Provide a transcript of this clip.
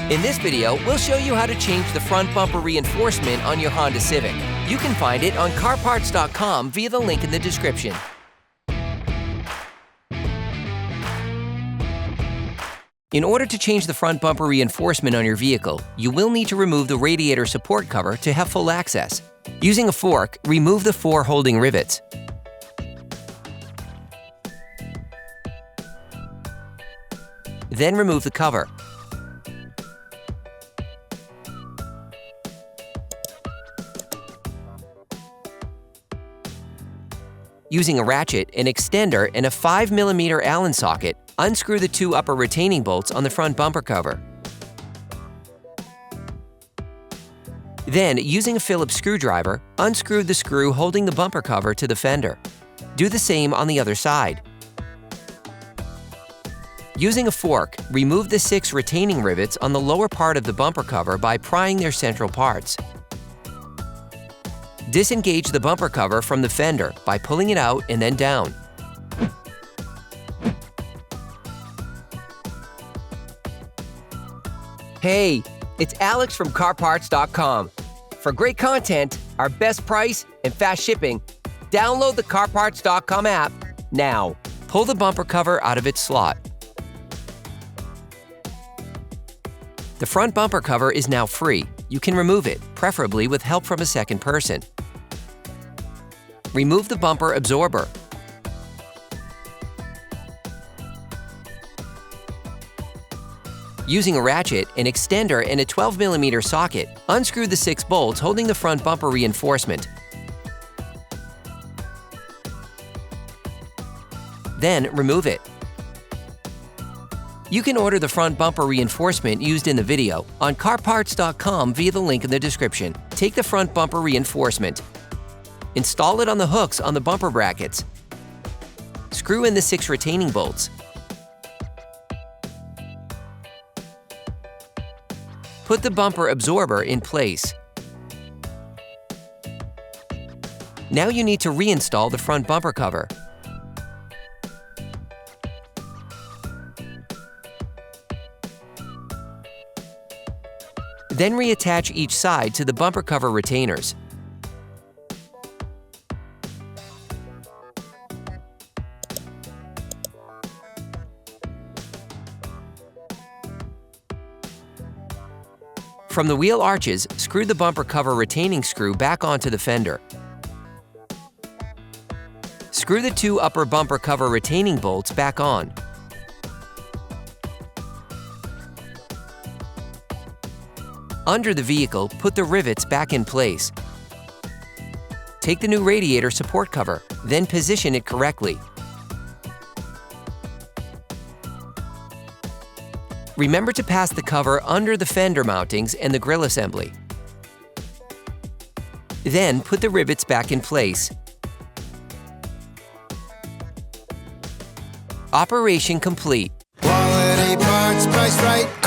In this video, we'll show you how to change the front bumper reinforcement on your Honda Civic. You can find it on CarParts.com via the link in the description. In order to change the front bumper reinforcement on your vehicle, you will need to remove the radiator support cover to have full access. Using a fork, remove the 4 holding rivets. Then remove the cover. Using a ratchet, an extender, and a 5mm Allen socket, unscrew the 2 upper retaining bolts on the front bumper cover. Then, using a Phillips screwdriver, unscrew the screw holding the bumper cover to the fender. Do the same on the other side. Using a fork, remove the 6 retaining rivets on the lower part of the bumper cover by prying their central parts. Disengage the bumper cover from the fender by pulling it out and then down. Hey, it's Alex from CarParts.com. For great content, our best price, and fast shipping, download the CarParts.com app now. Pull the bumper cover out of its slot. The front bumper cover is now free. You can remove it, preferably with help from a second person. Remove the bumper absorber. Using a ratchet, an extender, and a 12mm socket, unscrew the 6 bolts holding the front bumper reinforcement. Then remove it. You can order the front bumper reinforcement used in the video on CarParts.com via the link in the description. Take the front bumper reinforcement. Install it on the hooks on the bumper brackets. Screw in the 6 retaining bolts. Put the bumper absorber in place. Now you need to reinstall the front bumper cover. Then reattach each side to the bumper cover retainers. From the wheel arches, screw the bumper cover retaining screw back onto the fender. Screw the 2 upper bumper cover retaining bolts back on. Under the vehicle, put the rivets back in place. Take the new radiator support cover, then position it correctly. Remember to pass the cover under the fender mountings and the grille assembly. Then put the rivets back in place. Operation complete. Quality parts, price right.